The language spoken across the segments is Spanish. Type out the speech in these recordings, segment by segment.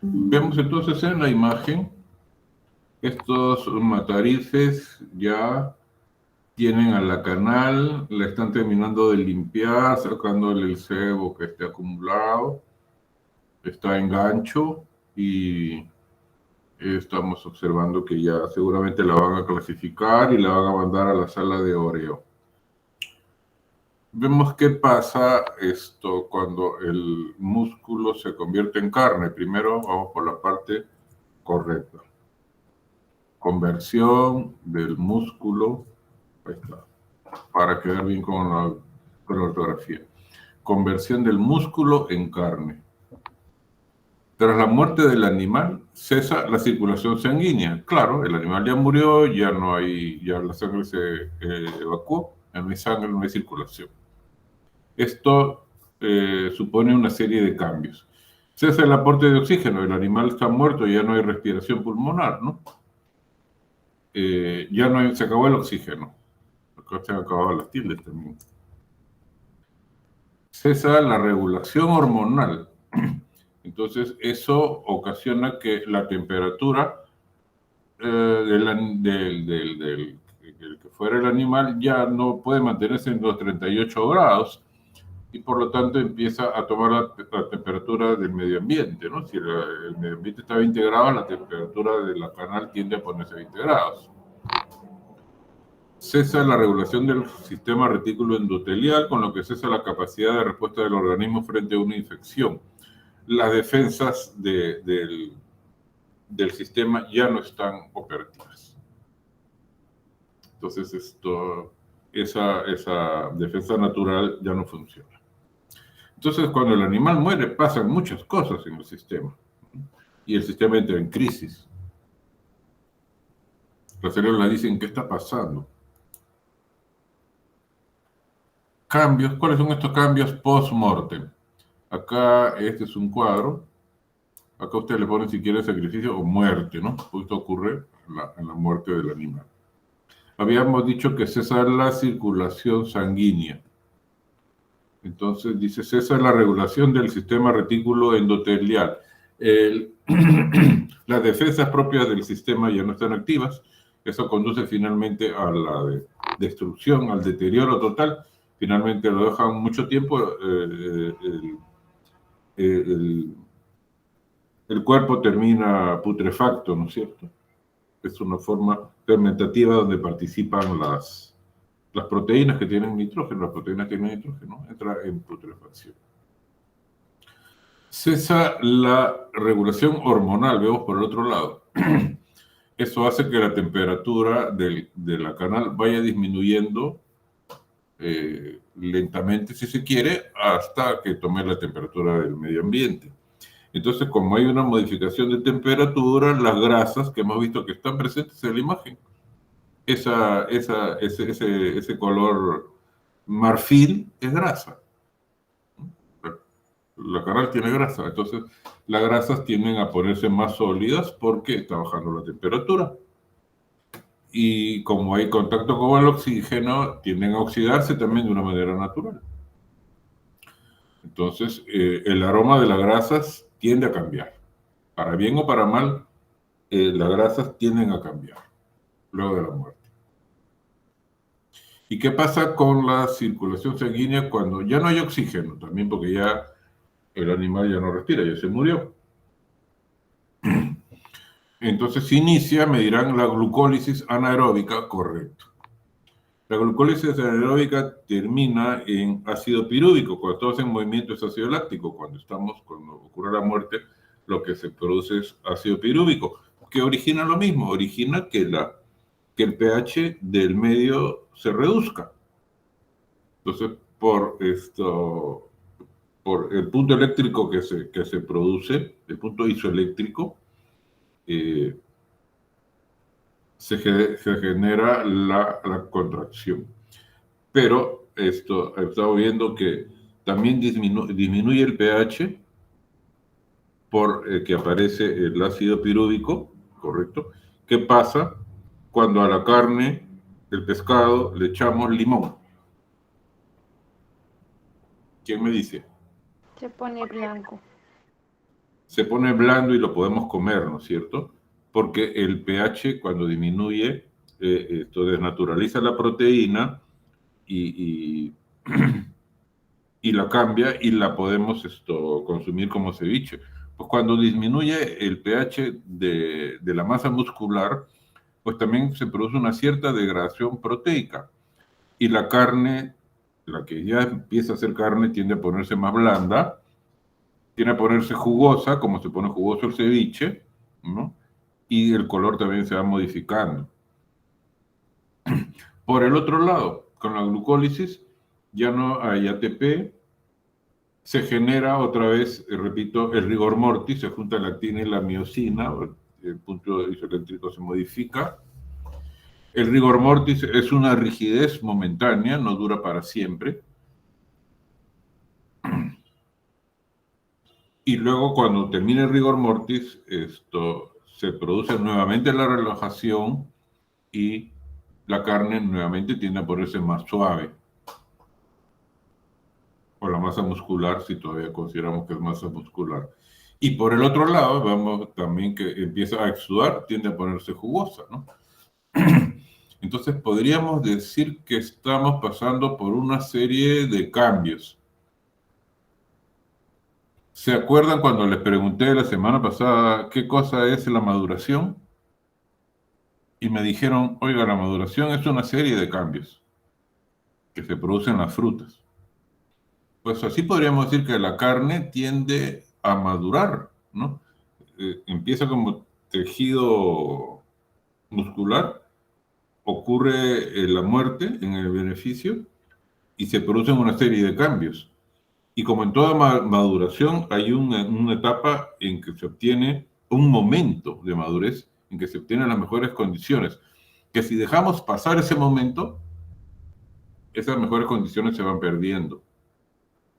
Vemos entonces en la imagen, estos matarices ya tienen a la canal, la están terminando de limpiar, sacándole el sebo que esté acumulado, está en gancho y estamos observando que ya seguramente la van a clasificar y la van a mandar a la sala de oreo. Vemos qué pasa esto cuando el músculo se convierte en carne. Primero vamos por la parte correcta. Conversión del músculo, ahí está, para quedar bien con la ortografía. Conversión del músculo en carne. Tras la muerte del animal, cesa la circulación sanguínea. Claro, el animal ya murió, ya no hay, ya la sangre se evacuó, ya no hay sangre, no hay circulación. Esto supone una serie de cambios. Cesa el aporte de oxígeno, el animal está muerto, ya no hay respiración pulmonar, ¿no? Ya no hay, se acabó el oxígeno. Acá se han acabado las tildes también. Cesa la regulación hormonal. Entonces, eso ocasiona que la temperatura del que fuera el animal ya no puede mantenerse en los 38 grados y por lo tanto empieza a tomar la temperatura del medio ambiente, ¿no? Si el medio ambiente está a 20 grados, la temperatura de la canal tiende a ponerse a 20 grados. Cesa la regulación del sistema retículo endotelial, con lo que cesa la capacidad de respuesta del organismo frente a una infección. Las defensas del sistema ya no están operativas. Entonces, esa defensa natural ya no funciona. Entonces, cuando el animal muere, pasan muchas cosas en el sistema. Y el sistema entra en crisis. Las células dicen, ¿qué está pasando? Cambios, ¿cuáles son estos cambios post-mortem? Acá este es un cuadro. Acá usted le pone si quiere sacrificio o muerte, ¿no? Esto ocurre en la muerte del animal. Habíamos dicho que cesa la circulación sanguínea. Entonces dice, cesa la regulación del sistema retículo endotelial. Las defensas propias del sistema ya no están activas. Eso conduce finalmente a la destrucción, al deterioro total. Finalmente lo dejan mucho tiempo. El cuerpo termina putrefacto, ¿no es cierto? Es una forma fermentativa donde participan las proteínas que tienen nitrógeno. Las proteínas que tienen nitrógeno entran en putrefacción. Cesa la regulación hormonal, vemos por el otro lado. Eso hace que la temperatura de la canal vaya disminuyendo lentamente, si se quiere, hasta que tome la temperatura del medio ambiente. Entonces, como hay una modificación de temperatura, las grasas que hemos visto que están presentes en la imagen, ese color marfil es grasa. La canal tiene grasa, entonces las grasas tienden a ponerse más sólidas porque está bajando la temperatura. Y como hay contacto con el oxígeno, tienden a oxidarse también de una manera natural. Entonces, el aroma de las grasas tiende a cambiar. Para bien o para mal, las grasas tienden a cambiar luego de la muerte. ¿Y qué pasa con la circulación sanguínea cuando ya no hay oxígeno? También porque ya el animal ya no respira, ya se murió. Entonces inicia, me dirán, la glucólisis anaeróbica, correcto. La glucólisis anaeróbica termina en ácido pirúvico. Cuando estamos en movimiento es ácido láctico. Cuando ocurre la muerte, lo que se produce es ácido pirúvico, que origina lo mismo, origina que el pH del medio se reduzca. Entonces, por el punto eléctrico que se produce, el punto isoeléctrico, se genera la contracción. Pero estamos viendo que también disminuye el pH por que aparece el ácido pirúvico, ¿correcto? ¿Qué pasa cuando a la carne del pescado le echamos limón? ¿Quién me dice? Se pone blanco. se pone blando y lo podemos comer, ¿no es cierto? Porque el pH cuando disminuye, esto desnaturaliza la proteína y y la cambia y la podemos consumir como ceviche. Pues cuando disminuye el pH de la masa muscular, pues también se produce una cierta degradación proteica. Y la carne, la que ya empieza a ser carne, tiende a ponerse más blanda, tiende a ponerse jugosa, como se pone jugoso el ceviche, ¿no? Y el color también se va modificando. Por el otro lado, con la glucólisis ya no hay ATP, se genera otra vez, repito, el rigor mortis, se junta la actina y la miosina, el punto isoeléctrico se modifica. El rigor mortis es una rigidez momentánea, no dura para siempre. Y luego cuando termina el rigor mortis, se produce nuevamente la relajación y la carne nuevamente tiende a ponerse más suave. O la masa muscular, si todavía consideramos que es masa muscular. Y por el otro lado, vemos también que empieza a exudar, tiende a ponerse jugosa, ¿no? Entonces podríamos decir que estamos pasando por una serie de cambios. ¿Se acuerdan cuando les pregunté la semana pasada qué cosa es la maduración? Y me dijeron, oiga, la maduración es una serie de cambios que se producen en las frutas. Pues así podríamos decir que la carne tiende a madurar, ¿no? Empieza como tejido muscular, ocurre la muerte en el beneficio y se producen una serie de cambios. Y como en toda maduración, hay una etapa en que se obtiene un momento de madurez en que se obtienen las mejores condiciones, que si dejamos pasar ese momento, esas mejores condiciones se van perdiendo.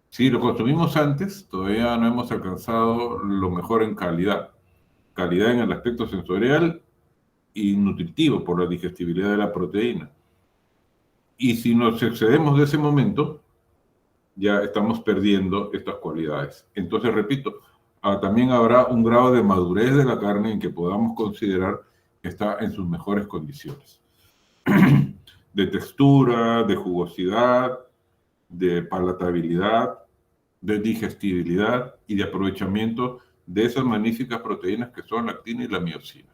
Si lo consumimos antes, todavía no hemos alcanzado lo mejor en calidad. Calidad en el aspecto sensorial y nutritivo por la digestibilidad de la proteína. Y si nos excedemos de ese momento, ya estamos perdiendo estas cualidades. Entonces, repito, también habrá un grado de madurez de la carne en que podamos considerar que está en sus mejores condiciones. De textura, de jugosidad, de palatabilidad, de digestibilidad y de aprovechamiento de esas magníficas proteínas que son la actina y la miosina.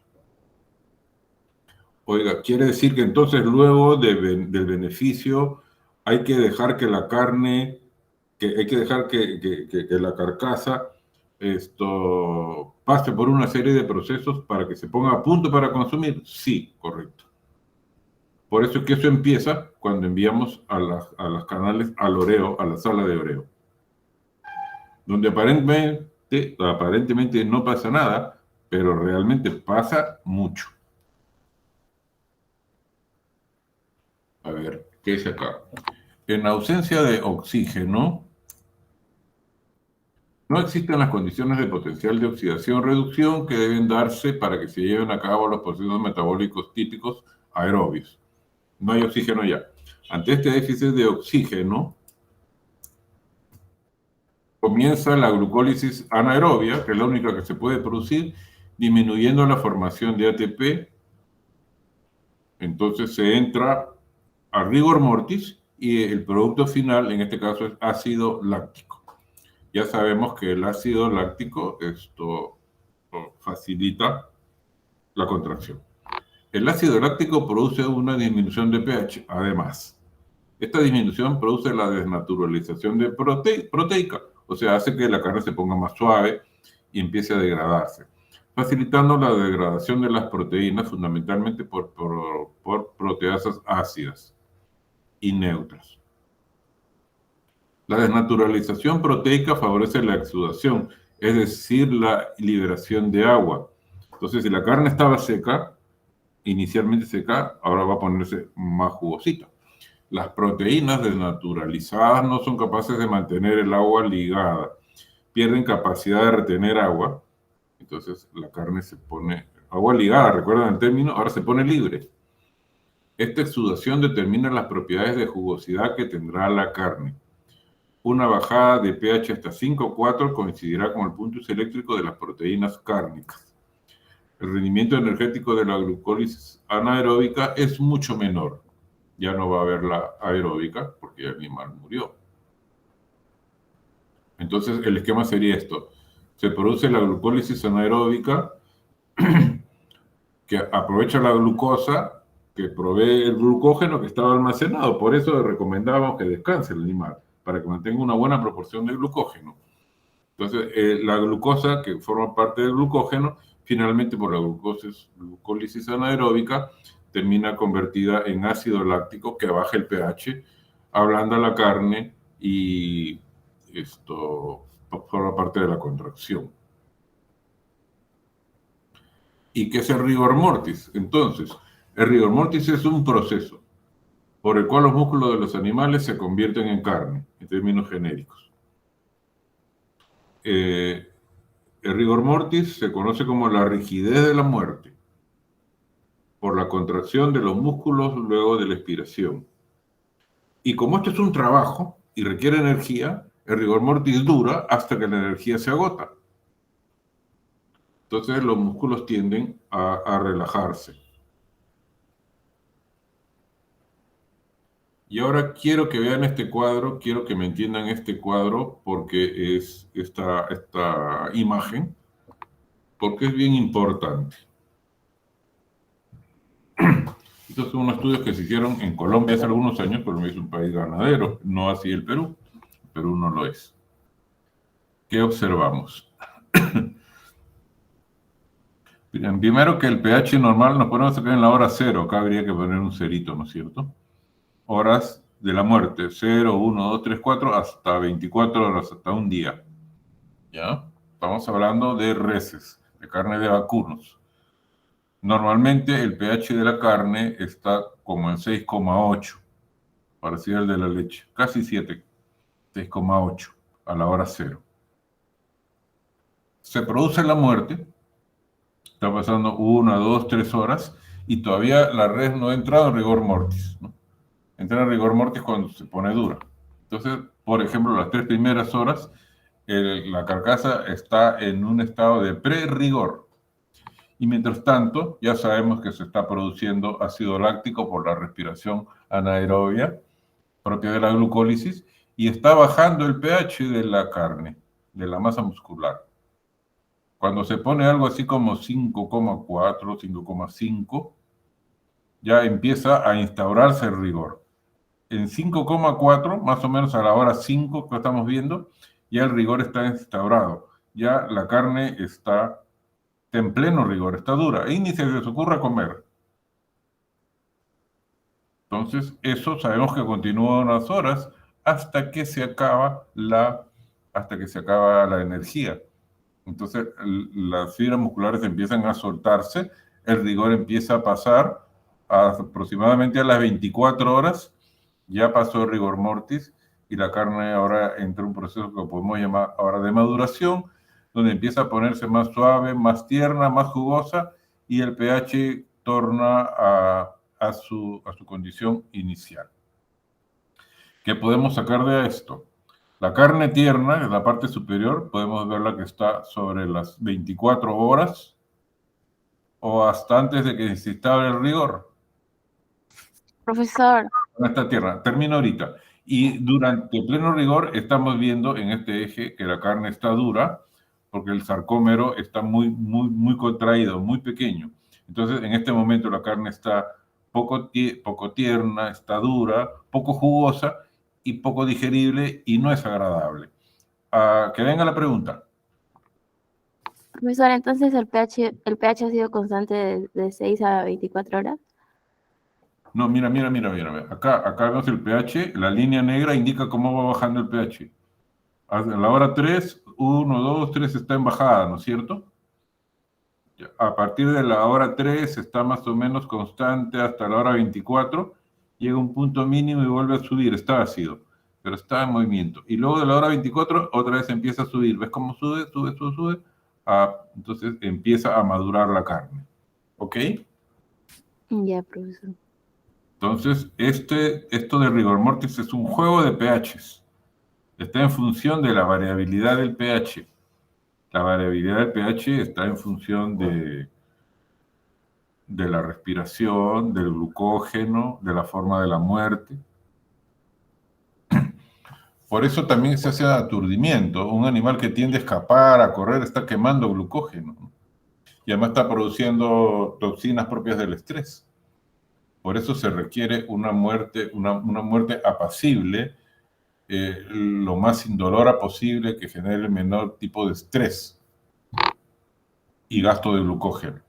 Oiga, quiere decir que entonces luego del beneficio hay que dejar que la carne, hay que dejar que la carcasa pase por una serie de procesos para que se ponga a punto para consumir. Sí, correcto. Por eso es que eso empieza cuando enviamos a las canales al oreo, a la sala de oreo, donde aparentemente no pasa nada, pero realmente pasa mucho. A ver, ¿qué es acá? En ausencia de oxígeno, no existen las condiciones de potencial de oxidación-reducción que deben darse para que se lleven a cabo los procesos metabólicos típicos aerobios. No hay oxígeno ya. Ante este déficit de oxígeno, comienza la glucólisis anaerobia, que es la única que se puede producir, disminuyendo la formación de ATP. Entonces se entra a rigor mortis y el producto final, en este caso, es ácido láctico. Ya sabemos que el ácido láctico facilita la contracción. El ácido láctico produce una disminución de pH, además. Esta disminución produce la desnaturalización de proteica, o sea, hace que la carne se ponga más suave y empiece a degradarse, facilitando la degradación de las proteínas fundamentalmente por proteasas ácidas y neutras. La desnaturalización proteica favorece la exudación, es decir, la liberación de agua. Entonces, si la carne estaba seca, inicialmente seca, ahora va a ponerse más jugosita. Las proteínas desnaturalizadas no son capaces de mantener el agua ligada, pierden capacidad de retener agua, entonces la carne se pone agua ligada, recuerdan el término, ahora se pone libre. Esta exudación determina las propiedades de jugosidad que tendrá la carne. una bajada de pH hasta 5,4 coincidirá con el punto eléctrico de las proteínas cárnicas. El rendimiento energético de la glucólisis anaeróbica es mucho menor. Ya no va a haber la aeróbica porque el animal murió. Entonces, el esquema sería esto. Se produce la glucólisis anaeróbica que aprovecha la glucosa que provee el glucógeno que estaba almacenado. Por eso recomendábamos que descanse el animal, para que mantenga una buena proporción de glucógeno. Entonces, la glucosa que forma parte del glucógeno, finalmente por la glucólisis anaeróbica, termina convertida en ácido láctico que baja el pH, ablanda la carne y esto forma parte de la contracción. ¿Y qué es el rigor mortis? Entonces, el rigor mortis es un proceso por el cual los músculos de los animales se convierten en carne, en términos genéricos. El rigor mortis se conoce como la rigidez de la muerte, por la contracción de los músculos luego de la expiración. Y como esto es un trabajo y requiere energía, el rigor mortis dura hasta que la energía se agota. Entonces los músculos tienden a relajarse. Y ahora quiero que vean este cuadro, quiero que me entiendan este cuadro porque es esta imagen, porque es bien importante. Estos son unos estudios que se hicieron en Colombia hace algunos años, pero es un país ganadero, no así el Perú. El Perú no lo es. ¿Qué observamos? Primero que el pH normal nos ponemos acá en la hora cero, acá habría que poner un cerito, ¿no es cierto? Horas de la muerte, 0, 1, 2, 3, 4, hasta 24 horas, hasta un día. ¿Ya? Estamos hablando de reses, de carne de vacunos. Normalmente el pH de la carne está como en 6,8, parecido al de la leche, casi 7, 6,8 a la hora cero. Se produce la muerte, está pasando 1, 2, 3 horas y todavía la res no ha entrado en rigor mortis, ¿no? Entra en rigor mortis cuando se pone dura. Entonces, por ejemplo, las 3 primeras horas, la carcasa está en un estado de pre-rigor. Y mientras tanto, ya sabemos que se está produciendo ácido láctico por la respiración anaerobia propia de la glucólisis y está bajando el pH de la carne, de la masa muscular. Cuando se pone algo así como 5,4, 5,5, ya empieza a instaurarse el rigor. En 5,4, más o menos a la hora 5 que estamos viendo, ya el rigor está instaurado. Ya la carne está en pleno rigor, está dura, y ni se les ocurra comer. Entonces, eso sabemos que continúa unas horas hasta que se acaba la energía. Entonces, las fibras musculares empiezan a soltarse, el rigor empieza a pasar aproximadamente a las 24 horas, ya pasó el rigor mortis y la carne ahora entra en un proceso que podemos llamar ahora de maduración, donde empieza a ponerse más suave, más tierna, más jugosa y el pH torna a su condición inicial. ¿Qué podemos sacar de esto? La carne tierna, en la parte superior, podemos verla que está sobre las 24 horas o hasta antes de que se instaure el rigor. Profesor. Está tierna. Termino ahorita. Y durante pleno rigor estamos viendo en este eje que la carne está dura porque el sarcómero está muy contraído, muy pequeño. Entonces, en este momento la carne está poco tierna, está dura, poco jugosa y poco digerible y no es agradable. Que venga la pregunta. Profesor, entonces el pH ha sido constante de 6 a 24 horas. No, mira. Acá vemos el pH, la línea negra indica cómo va bajando el pH. A la hora 3, 1, 2, 3 está en bajada, ¿no es cierto? A partir de la hora 3 está más o menos constante hasta la hora 24, llega a un punto mínimo y vuelve a subir, está ácido, pero está en movimiento. Y luego de la hora 24 otra vez empieza a subir, ¿ves cómo sube? Entonces empieza a madurar la carne, ¿ok? Ya, profesor. Entonces, esto de rigor mortis es un juego de pHs. está en función de la variabilidad del pH. La variabilidad del pH está en función de la respiración, del glucógeno, de la forma de la muerte. Por eso también se hace aturdimiento. Un animal que tiende a escapar, a correr, está quemando glucógeno. Y además está produciendo toxinas propias del estrés. Por eso se requiere una muerte apacible, lo más indolora posible, que genere el menor tipo de estrés y gasto de glucógeno.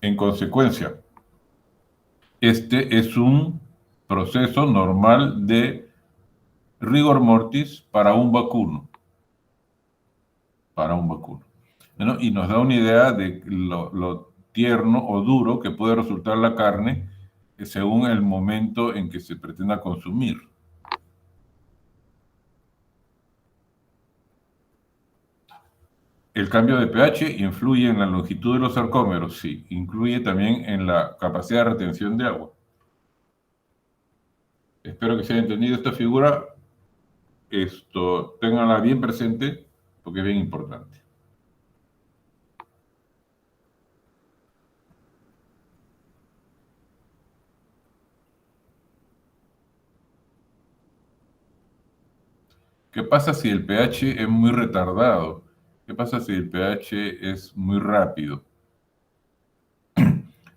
En consecuencia, este es un proceso normal de rigor mortis para un vacuno. ¿No? Y nos da una idea de lo tierno o duro que puede resultar la carne según el momento en que se pretenda consumir. ¿El cambio de pH influye en la longitud de los sarcómeros? Sí, incluye también en la capacidad de retención de agua. Espero que se haya entendido esta figura. Ténganla bien presente porque es bien importante. ¿Qué pasa si el pH es muy retardado? ¿Qué pasa si el pH es muy rápido?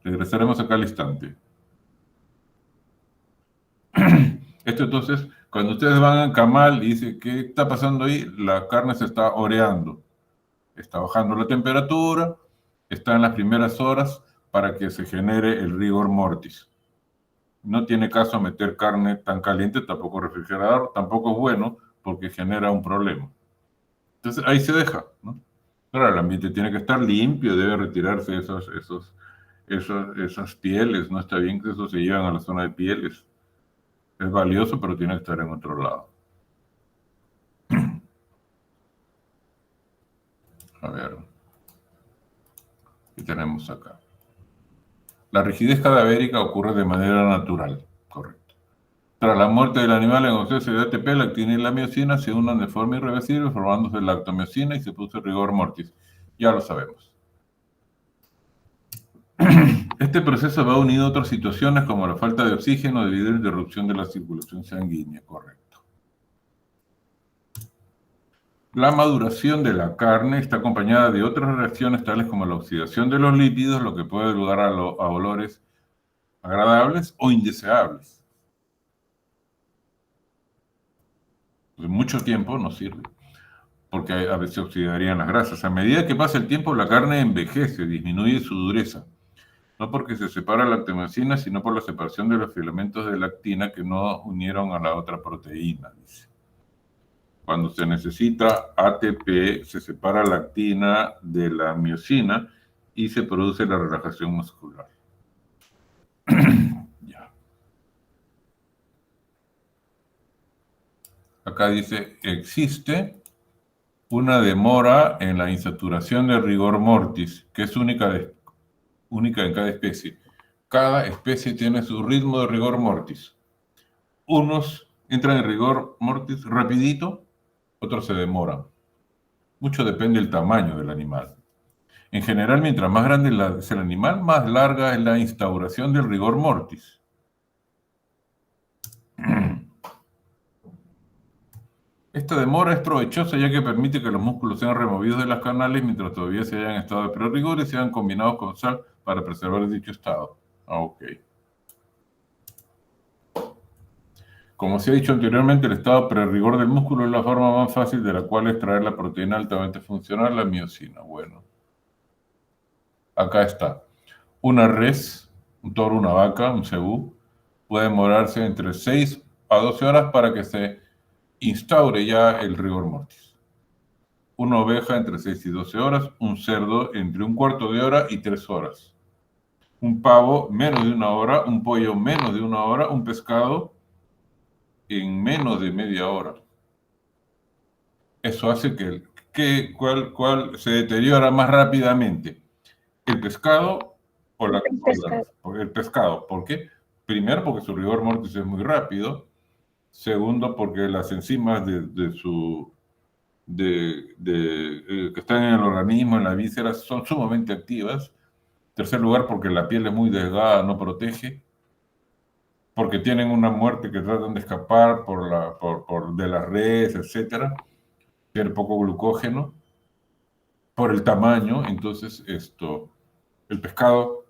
Regresaremos acá al instante. Esto entonces, cuando ustedes van a Camal y dicen, ¿qué está pasando ahí? La carne se está oreando. Está bajando la temperatura, está en las primeras horas para que se genere el rigor mortis. No tiene caso meter carne tan caliente, tampoco refrigerador, tampoco es bueno porque genera un problema. Entonces ahí se deja, ¿no? Claro, el ambiente tiene que estar limpio, debe retirarse esas pieles, no está bien que eso se lleven a la zona de pieles. Es valioso, pero tiene que estar en otro lado. A ver, ¿qué tenemos acá? La rigidez cadavérica ocurre de manera natural, correcto. Tras la muerte del animal en ausencia de ATP, la actina y la miocina se unen de forma irreversible, formándose la lactomiocina y se produce rigor mortis. Ya lo sabemos. Este proceso va unido a otras situaciones como la falta de oxígeno debido a la interrupción de la circulación sanguínea, correcto. La maduración de la carne está acompañada de otras reacciones tales como la oxidación de los lípidos, lo que puede dar lugar a olores agradables o indeseables. De mucho tiempo no sirve, porque a veces se oxidarían las grasas. A medida que pasa el tiempo, la carne envejece, disminuye su dureza. No porque se separa la lactomiocina, sino por la separación de los filamentos de lactina que no unieron a la otra proteína, dice. Cuando se necesita ATP, se separa la actina de la miocina y se produce la relajación muscular. Ya. Acá dice, existe una demora en la insaturación de rigor mortis, que es única en cada especie. Cada especie tiene su ritmo de rigor mortis. Unos entran en rigor mortis rapidito, otros se demoran. Mucho depende del tamaño del animal. En general, mientras más grande es el animal, más larga es la instauración del rigor mortis. Esta demora es provechosa ya que permite que los músculos sean removidos de las canales mientras todavía se hayan en estado de prerrigor y sean combinados con sal para preservar dicho estado. Ok. Como se ha dicho anteriormente, el estado prerrigor del músculo es la forma más fácil de la cual extraer la proteína altamente funcional, la miocina. Bueno, acá está. Una res, un toro, una vaca, un cebú, puede demorarse entre 6 a 12 horas para que se instaure ya el rigor mortis. Una oveja entre 6 y 12 horas, un cerdo entre un cuarto de hora y 3 horas. Un pavo menos de una hora, un pollo menos de una hora, un pescado en menos de media hora. Eso hace ¿cuál se deteriora más rápidamente? ¿El pescado o la carne? El pescado. ¿Por qué? Primero porque su rigor mortis es muy rápido Segundo, porque las enzimas que están en el organismo, en las vísceras, son sumamente activas. Tercer lugar, porque la piel es muy delgada, no protege. Porque tienen una muerte que tratan de escapar de las redes, etcétera. Tiene poco glucógeno. Por el tamaño, entonces el pescado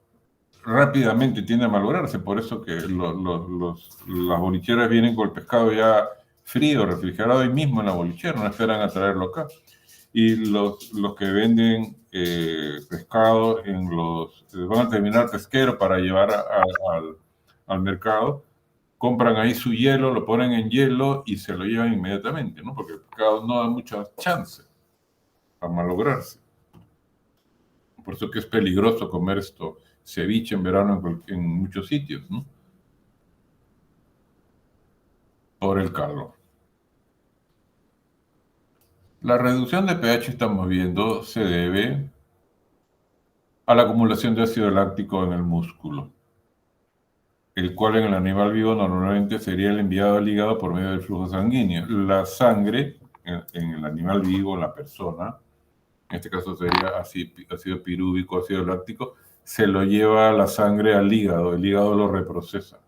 rápidamente tiende a malograrse, por eso que las bolicheras vienen con el pescado ya frío, refrigerado ahí mismo en la bolichera, no esperan a traerlo acá. Y los que venden pescado van a terminar pesquero para llevar al mercado, compran ahí su hielo, lo ponen en hielo y se lo llevan inmediatamente, ¿no? Porque el pescado no da mucha chance a malograrse. Por eso que es peligroso comer ceviche en verano en muchos sitios, ¿no? Por el calor. La reducción de pH, estamos viendo, se debe a la acumulación de ácido láctico en el músculo, el cual en el animal vivo normalmente sería el enviado al hígado por medio del flujo sanguíneo. La sangre en el animal vivo, en la persona, en este caso sería ácido pirúvico, ácido láctico, se lo lleva la sangre al hígado, el hígado lo reprocesa.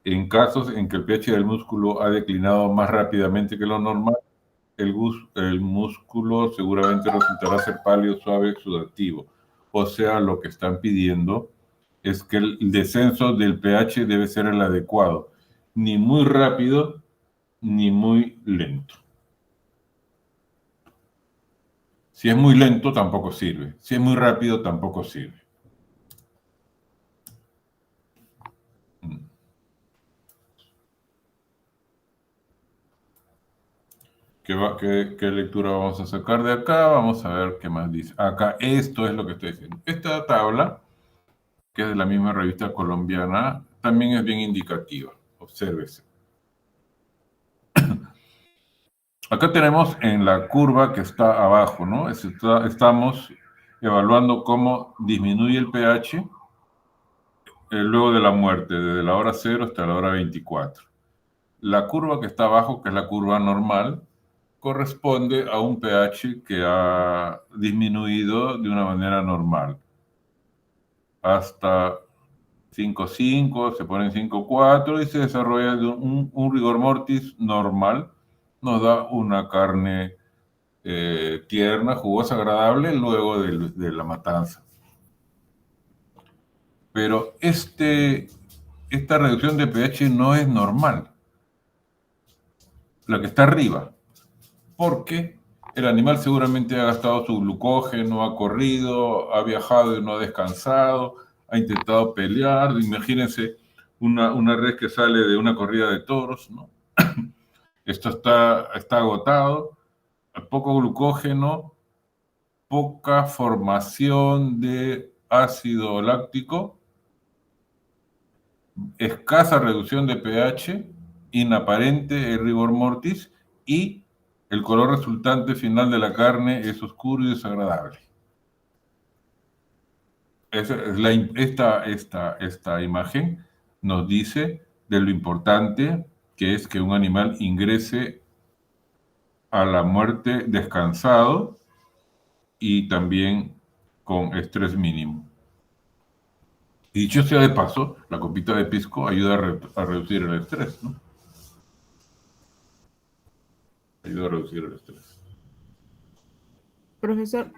En casos en que el pH del músculo ha declinado más rápidamente que lo normal, el músculo seguramente resultará ser pálido, suave, sudativo. O sea, lo que están pidiendo es que el descenso del pH debe ser el adecuado, ni muy rápido ni muy lento. Si es muy lento, tampoco sirve. Si es muy rápido, tampoco sirve. ¿Qué lectura vamos a sacar de acá? Vamos a ver qué más dice. Acá, esto es lo que estoy diciendo. Esta tabla, que es de la misma revista colombiana, también es bien indicativa. Obsérvese. Acá tenemos en la curva que está abajo, ¿no? Estamos evaluando cómo disminuye el pH luego de la muerte, desde la hora 0 hasta la hora 24. La curva que está abajo, que es la curva normal, corresponde a un pH que ha disminuido de una manera normal. Hasta 5,5, se pone en 5,4 y se desarrolla un rigor mortis normal. Nos da una carne tierna, jugosa, agradable luego de la matanza. Pero esta reducción de pH no es normal, la que está arriba, porque el animal seguramente ha gastado su glucógeno, ha corrido, ha viajado y no ha descansado, ha intentado pelear. Imagínense una res que sale de una corrida de toros, ¿no? Esto está agotado, poco glucógeno, poca formación de ácido láctico, escasa reducción de pH, inaparente rigor mortis y el color resultante final de la carne es oscuro y desagradable. Esta imagen nos dice de lo importante que es que un animal ingrese a la muerte descansado y también con estrés mínimo. Y dicho sea de paso, la copita de pisco ayuda a reducir el estrés, ¿no? Ayuda a reducir el estrés. Profesor.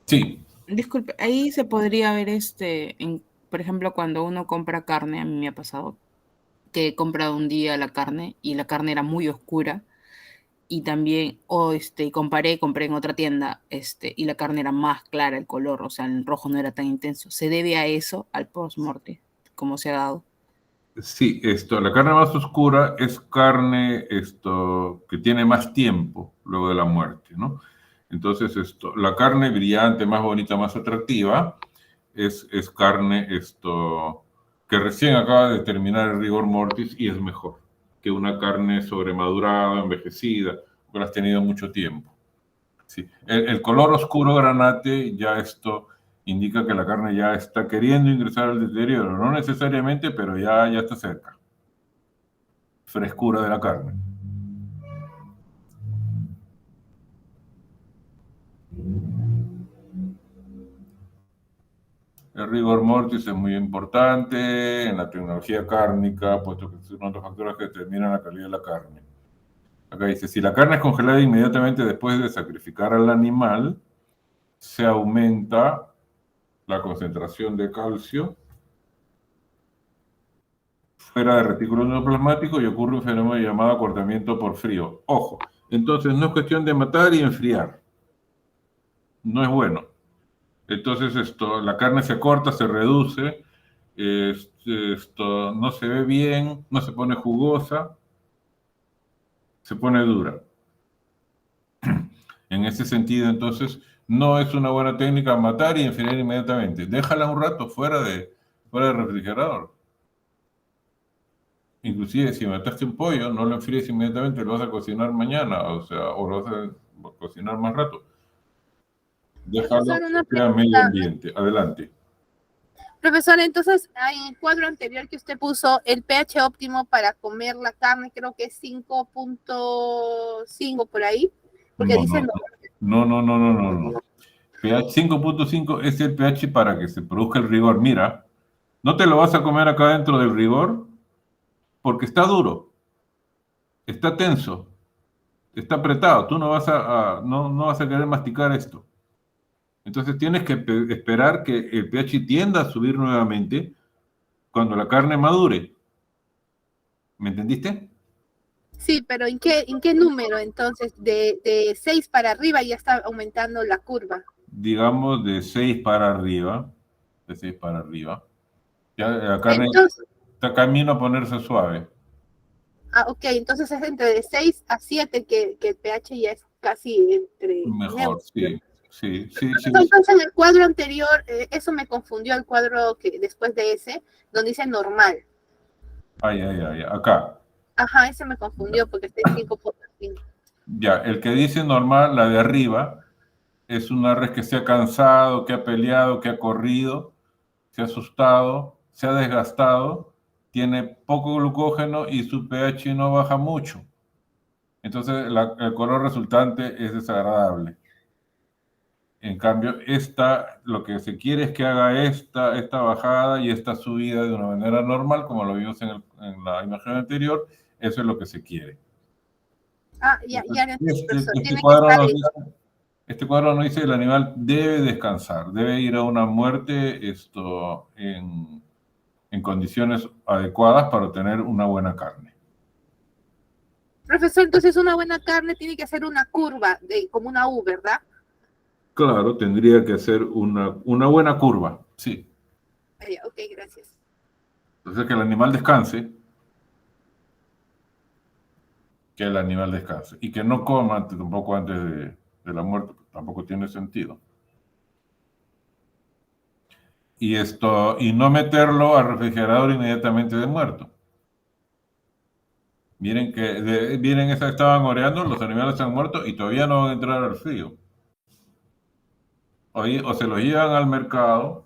Sí. Disculpe, ahí se podría ver por ejemplo, cuando uno compra carne, a mí me ha pasado que he comprado un día la carne y la carne era muy oscura y también, compré en otra tienda, y la carne era más clara el color, o sea, el rojo no era tan intenso. ¿Se debe a eso, al post-morte, como se ha dado? Sí, la carne más oscura es carne que tiene más tiempo luego de la muerte, ¿no? Entonces, la carne brillante, más bonita, más atractiva, es carne que recién acaba de terminar el rigor mortis y es mejor que una carne sobremadurada, envejecida, porque la has tenido mucho tiempo. Sí. El color oscuro granate, ya indica que la carne ya está queriendo ingresar al deterioro. No necesariamente, pero ya está cerca. frescura de la carne. El rigor mortis es muy importante en la tecnología cárnica, puesto que es uno de los factores que determinan la calidad de la carne. Acá dice, si la carne es congelada inmediatamente después de sacrificar al animal, se aumenta la concentración de calcio fuera del retículo endoplasmático y ocurre un fenómeno llamado acortamiento por frío. Ojo, entonces no es cuestión de matar y enfriar. No es bueno. Entonces la carne se corta, se reduce, esto no se ve bien, no se pone jugosa, se pone dura. En ese sentido, entonces, no es una buena técnica matar y enfriar inmediatamente. Déjala un rato fuera del refrigerador. Inclusive, si mataste un pollo, no lo enfríes inmediatamente, lo vas a cocinar mañana, o lo vas a cocinar más rato. Déjalo Profesor, una que sea medio pregunta. ambiente. Adelante. Profesor, entonces, en el cuadro anterior que usted puso, el pH óptimo para comer la carne creo que es 5.5 por ahí, porque dicen... No. pH 5.5 es el pH para que se produzca el rigor. Mira, no te lo vas a comer acá dentro del rigor porque está duro, está tenso, está apretado. Tú no vas no vas a querer masticar esto. Entonces tienes que esperar que el pH tienda a subir nuevamente cuando la carne madure. ¿Me entendiste? Sí, pero ¿en qué número entonces? De 6 para arriba ya está aumentando la curva. Digamos de 6 para arriba. De 6 para arriba. Ya la carne Entonces, está camino a ponerse suave. ok, entonces es entre de 6 a 7 que el pH ya es casi entre... Mejor, neutro. sí. Entonces en el cuadro anterior, eso me confundió el cuadro que después de ese, donde dice normal. Ay, acá. Ajá, ese me confundió porque está en 5.5. Ya, el que dice normal, la de arriba, es una res que se ha cansado, que ha peleado, que ha corrido, se ha asustado, se ha desgastado, tiene poco glucógeno y su pH no baja mucho. Entonces el color resultante es desagradable. En cambio, lo que se quiere es que haga esta bajada y esta subida de una manera normal, como lo vimos en la imagen anterior. Eso es lo que se quiere. Ah, ya no entiendo, profesor. Tiene que cuadro estar este cuadro nos dice que el animal debe descansar, debe ir a una muerte en condiciones adecuadas para obtener una buena carne. Profesor, entonces una buena carne tiene que hacer una curva como una U, ¿verdad? Claro, tendría que ser una buena curva, sí. Ok, gracias. Entonces que el animal descanse. Y que no coma tampoco antes de la muerte, tampoco tiene sentido. Y no meterlo al refrigerador inmediatamente de muerto. Miren que estaban oreando, los animales están muertos y todavía no van a entrar al frío. O se los llevan al mercado,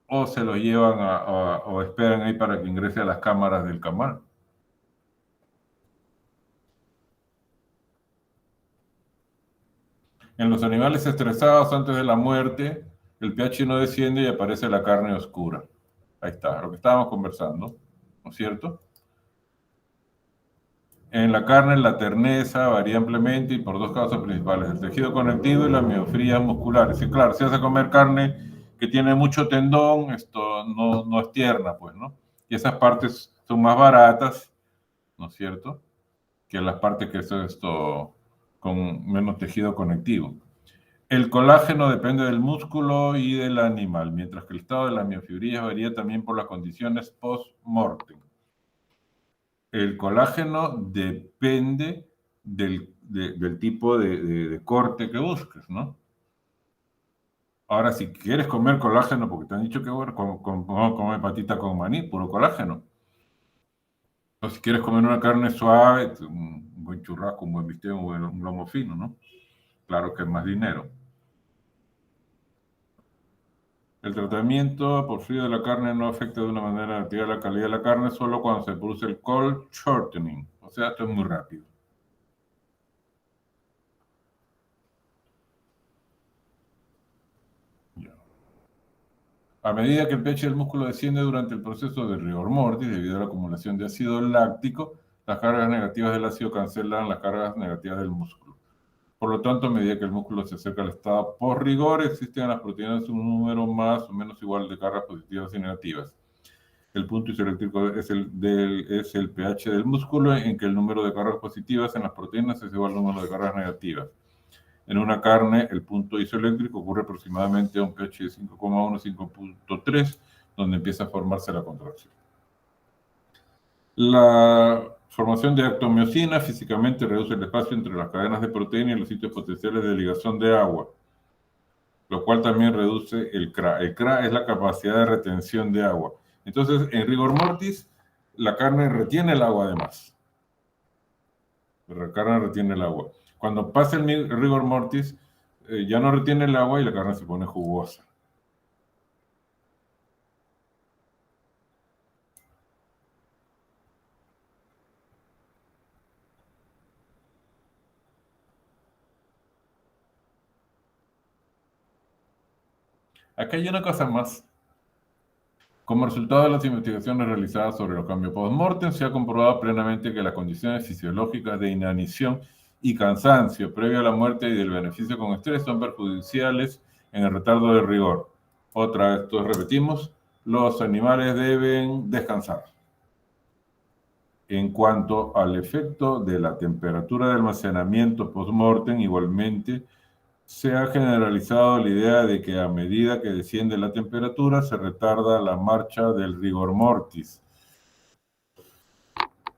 o se los llevan o esperan ahí para que ingrese a las cámaras del camal. En los animales estresados antes de la muerte, el pH no desciende y aparece la carne oscura. Ahí está, lo que estábamos conversando, ¿no es cierto? En la carne, la terneza varía ampliamente y por dos causas principales, el tejido conectivo y la miofría muscular. Sí, claro, si vas a comer carne que tiene mucho tendón, esto no es tierna, pues, ¿no? Y esas partes son más baratas, ¿no es cierto? Que las partes que son con menos tejido conectivo. El colágeno depende del músculo y del animal, mientras que el estado de las miofibrillas varía también por las condiciones post-mortem. El colágeno depende del tipo de corte que busques, ¿no? Ahora, si quieres comer colágeno, porque te han dicho que bueno, come patita con maní, puro colágeno. O si quieres comer una carne suave, un buen churrasco, un buen bistec, un lomo fino, ¿no? Claro que es más dinero. El tratamiento por frío de la carne no afecta de una manera negativa la calidad de la carne solo cuando se produce el cold shortening. O sea, esto es muy rápido. Ya. A medida que el pH del músculo desciende durante el proceso de rigor mortis, debido a la acumulación de ácido láctico, las cargas negativas del ácido cancelan las cargas negativas del músculo. Por lo tanto, a medida que el músculo se acerca al estado por rigor, existen en las proteínas un número más o menos igual de cargas positivas y negativas. El punto isoeléctrico es el pH del músculo, en que el número de cargas positivas en las proteínas es igual al número de cargas negativas. En una carne, el punto isoeléctrico ocurre aproximadamente a un pH de 5,1, 5.3, donde empieza a formarse la contracción. La formación de actomiosina físicamente reduce el espacio entre las cadenas de proteína y los sitios potenciales de ligación de agua, lo cual también reduce el CRA. El CRA es la capacidad de retención de agua. Entonces, en rigor mortis, la carne retiene el agua además. La carne retiene el agua. Cuando pasa el rigor mortis, ya no retiene el agua y la carne se pone jugosa. Acá hay una cosa más. Como resultado de las investigaciones realizadas sobre los cambios post-mortem, se ha comprobado plenamente que las condiciones fisiológicas de inanición y cansancio previo a la muerte y del beneficio con estrés son perjudiciales en el retardo del rigor. Otra vez, todos repetimos, los animales deben descansar. En cuanto al efecto de la temperatura de almacenamiento post-mortem, igualmente, se ha generalizado la idea de que a medida que desciende la temperatura se retarda la marcha del rigor mortis.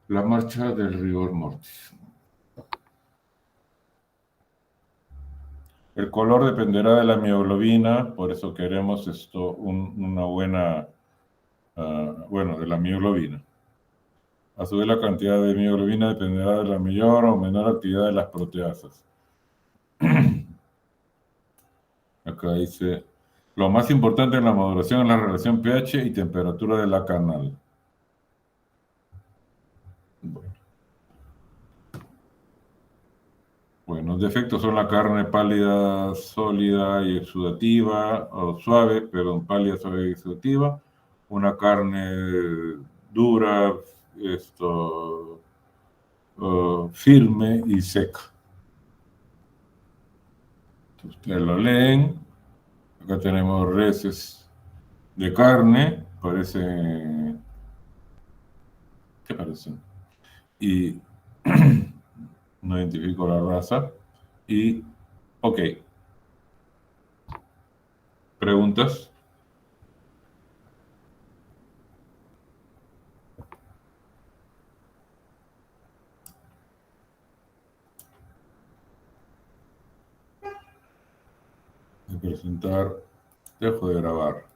La marcha del rigor mortis. El color dependerá de la mioglobina, por eso queremos una buena, de la mioglobina. A su vez, la cantidad de mioglobina dependerá de la mayor o menor actividad de las proteasas. Acá dice, lo más importante en la maduración es la relación pH y temperatura de la canal. Bueno, los defectos son la carne pálida, sólida y exudativa, o suave, perdón, pálida, suave y exudativa. Una carne dura, firme y seca. Ustedes lo leen. Acá tenemos reses de carne, parece. ¿Qué parecen? Y no identifico la raza. Y, ok. ¿Preguntas? De presentar, dejo de grabar.